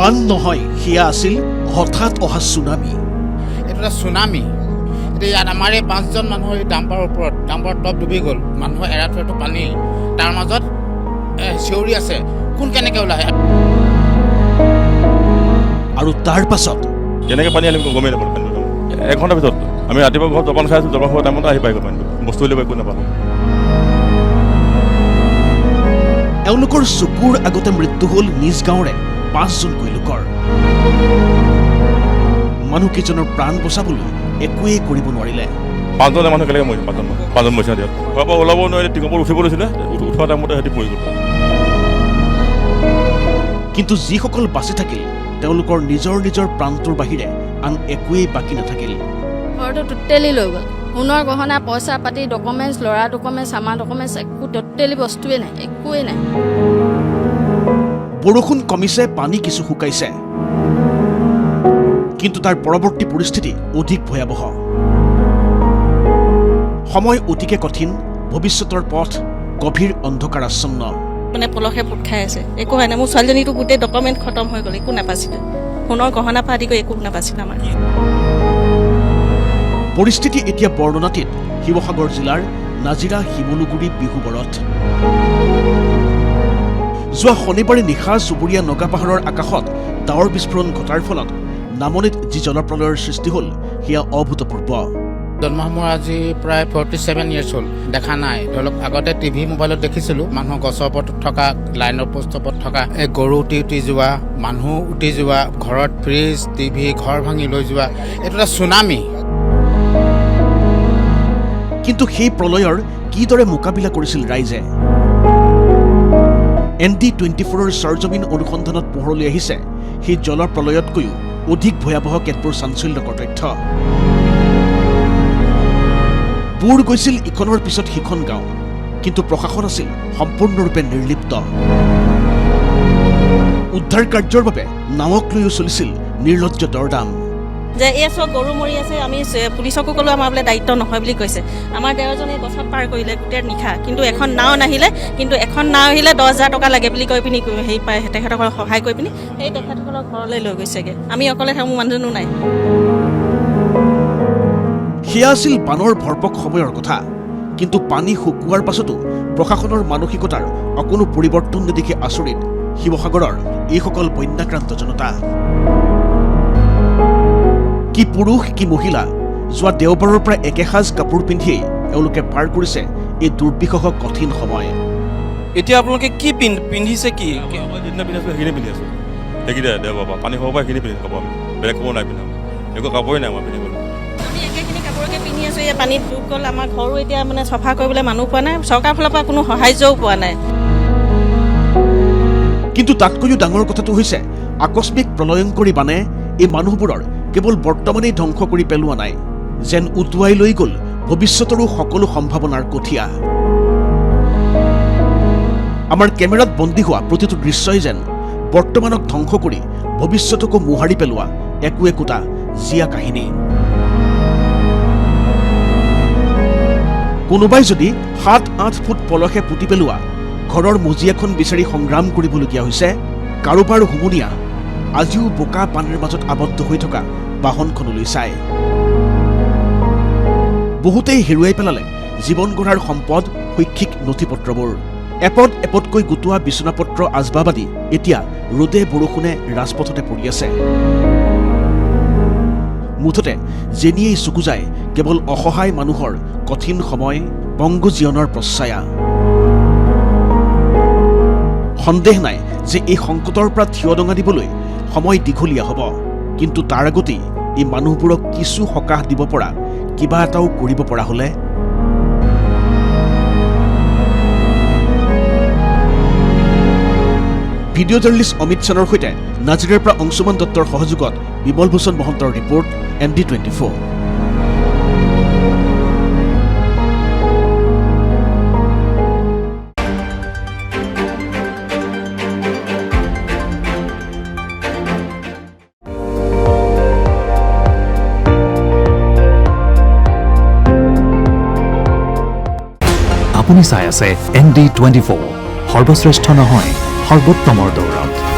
আন নহয় সেয়া আছিল হঠাৎ অহা চুনামি। এইটো এটা চুনামি। এতিয়া ইয়াত আমাৰ এই 5জন মানুহৰ ডাম্পাৰৰ ওপৰত ডাম্পাৰ টপ ডুবি গ'ল। মানুহৰ এৰা থোৱাটো পানী, তাৰ মাজত চিঞৰি আছে, কোন কেনেকৈ ওলায়। আৰু তাৰ পাছত কেনেকৈ পানী আনিব গমেই নাপালোঁ। পানী 1 ঘণ্টাৰ পিছত আমি ৰাতিপুৱা ঘৰত জলপান খাই আছোঁ, জলপান খোৱাৰ টাইমতে আহি পাই গ'ল পানীটো। বস্তু উলিয়াব একো নাপালোঁ। এওঁলোকৰ চকুৰ আগতে মৃত্যু হ'ল নিজ গাঁৱৰে 5জনকৈ লোকৰ। মানুহকেইজনৰ প্ৰাণ বচাবলৈ একোৱেই কৰিব নোৱাৰিলে। 5জনে মানুহ কেনেকৈ মৰিছে? 5জন মৰিছে দিয়ক। ঘৰৰ পৰা ওলাব নোৱাৰিলে, টিঙৰ পৰা উঠিব লৈছিলে, উঠোৱা টাইমতে সিহঁতি পৰি গ'ল। কিন্তু যিসকল বাচি থাকিল তেওঁলোকৰ নিজৰ নিজৰ প্ৰাণটোৰ বাহিৰে আন একোৱেই বাকী নাথাকিল। ঘৰটো টোটেলি লৈ গ'ল। সোণৰ গহনা, পইচা পাতি, ডকুমেণ্টছ, ল'ৰা ডকুমেণ্টছ, আমাৰ ডকুমেণ্টছ, একো টোটেলি বস্তুৱে নাই, একোৱেই নাই। বৰষুণ কমিছে, পানী কিছু শুকাইছে, কিন্তু তাৰ পৰৱৰ্তী পৰিস্থিতি অধিক ভয়াৱহ। সময় অতিকে কঠিন, ভৱিষ্যতৰ পথ গভীৰ অন্ধকাৰাচ্ছন্ন। মানে পলসে পোট খাই আছে, একো হয় নাই। মোৰ ছোৱালীজনীটো গোটেই ডকুমেণ্ট খতম হৈ গ'ল, একো নাপাইছিলে। সোণৰ গহনা পৰা আদি কৰি একো নাপাইছিলে আমাৰ। পৰিস্থিতি এতিয়া বৰ্ণনাতীত শিৱসাগৰ জিলাৰ নাজিৰা শিমলুগুৰি বিহুবৰত। যোৱা শনিবাৰে নিশা চুবুৰীয়া নগাপাহাৰৰ আকাশত ডাৱৰ বিস্ফোৰণ ঘটাৰ ফলত নামনিত যি জলপ্ৰলয়ৰ সৃষ্টি হ'ল সেয়া অভূতপূৰ্ব। জন্ম মোৰ আজি প্ৰায় 47 ইয়াৰ্ছ হ'ল, দেখা নাই। ধৰি লওক আগতে টিভি মোবাইলত দেখিছিলোঁ মানুহ গছৰ ওপৰত থকা, লাইনৰ পোষ্টৰ ওপৰত থকা, এই গৰু উটি যোৱা, মানুহ উটি যোৱা, ঘৰত ফ্ৰিজ টিভি ঘৰ ভাঙি লৈ যোৱা। এইটো এটা চুনামি। কিন্তু সেই প্ৰলয়ৰ কিদৰে মোকাবিলা কৰিছিল ৰাইজে? ND24ৰ সৰজমিন অনুসন্ধানত পোহৰলৈ আহিছে সেই জলৰ প্ৰলয়তকৈও অধিক ভয়াৱহ কেতবোৰ চাঞ্চল্যকৰ তথ্য। বুৰ গৈছিল ইখনৰ পিছত সিখন গাঁও, কিন্তু প্ৰশাসন আছিল সম্পূৰ্ণৰূপে নিৰ্লিপ্ত। উদ্ধাৰ কাৰ্যৰ বাবে নাৱক লৈও চলিছিল নিৰ্লজ্জ দৰদাম। যে এই চব গৰু মৰি আছে, আমি পুলিচকো ক'লো আমাৰ বোলে দায়িত্ব নহয় বুলি কৈছে। আমাৰ 13জনে গছত পাৰ কৰিলে গোটেই নিশা, কিন্তু এখন নাও নাহিলে। কিন্তু এখন নাও আহিলে 10,000 টকা লাগে বুলি কৈ পিনি হেৰি পায়, তেখেতসকলক সহায় কৰি পিনি সেই তেখেতসকলক ঘৰলৈ লৈ গৈছেগৈ। আমি অকলে থাকোঁ, মানুহজনো নাই। সেয়া আছিল বানৰ ভৰপক সময়ৰ কথা, কিন্তু পানী শুকোৱাৰ পাছতো প্ৰশাসনৰ মানসিকতাৰ অকণো পৰিৱৰ্তন নেদেখি আচৰিত শিৱসাগৰৰ এইসকল বন্যাক্ৰান্ত জনতা। কি পুৰুষ কি মহিলা, যোৱা দেওবাৰৰ পৰা একেসাজ কাপোৰ পিন্ধিয়েই এওঁলোকে পাৰ কৰিছে এই দুৰ্বিষহ কঠিন সময়। এতিয়া আপোনালোকে কি পিন্ধিছে? কি যিদিনা পিন্ধি আছোঁ সেইখিনি পিন্ধি আছোঁ। সেইকেইটাই দেওবাৰ পৰা পানী হ'ব পৰা সেইখিনি পিন্ধি কাপোৰ, আমি বেলেগ কাপোৰ নাই পিন্ধা, একো কাপোৰেই নাই আমাৰ পিন্ধিবলৈ। আমি একেখিনি কাপোৰকে পিন্ধি আছোঁ। এই পানীত ডুব গ'ল, আমাৰ ঘৰো এতিয়া মানে চফা কৰিবলৈ মানুহ পোৱা নাই, চৰকাৰৰ ফালৰ পৰা কোনো সাহায্যও পোৱা নাই। কিন্তু তাতকৈও ডাঙৰ কথাটো হৈছে আকস্মিক প্ৰলয়ংকৰী বানে এই মানুহবোৰৰ কেৱল বৰ্তমানেই ধ্বংস কৰি পেলোৱা নাই, যেন উটুৱাই লৈ গ'ল ভৱিষ্যতৰো সকলো সম্ভাৱনাৰ কঠীয়া। আমাৰ কেমেৰাত বন্দী হোৱা প্ৰতিটো দৃশ্যই যেন বৰ্তমানক ধ্বংস কৰি ভৱিষ্যতকো মোহাৰি পেলোৱা একো একোটা জীয়া কাহিনী। কোনোবাই যদি 7-8 ফুট পলসে পুতি পেলোৱা ঘৰৰ মজিয়াখন বিচাৰি সংগ্ৰাম কৰিবলগীয়া হৈছে, কাৰোবাৰ হুমুনিয়া আজিও বোকা পানীৰ মাজত আবদ্ধ হৈ থকা বাহনখনলৈ চায়। বহুতেই হেৰুৱাই পেলালে জীৱন গঢ়াৰ সম্পদ, শৈক্ষিক নথিপত্ৰবোৰ। এপদ এপদকৈ গোটোৱা বিচনাপত্ৰ আচবাব আদি এতিয়া ৰ'দে বৰষুণে ৰাজপথতে পৰি আছে। মুঠতে যেনিয়েই চকু যায় কেৱল অসহায় মানুহৰ কঠিন সময়, বংগ জীৱনৰ প্ৰচ্ছায়া। সন্দেহ নাই যে এই সংকটৰ পৰা থিয় দঙা দিবলৈ সময় দীঘলীয়া হ'ব, কিন্তু তাৰ আগতেই এই মানুহবোৰক কিছু সকাহ দিব পৰা কিবা এটাও কৰিব পৰা হ'লে। ভিডিঅ' জাৰ্নেলিষ্ট অমিত সেনৰ সৈতে নাজিৰাৰ পৰা অংশুমান দত্তৰ সহযোগত বিমল ভূষণ মহন্তৰ ৰিপৰ্ট, ND24। আপুনি চাই আছে ND24, সৰ্বশ্ৰেষ্ঠ নহয় সৰ্বোত্তমৰ দৌৰত।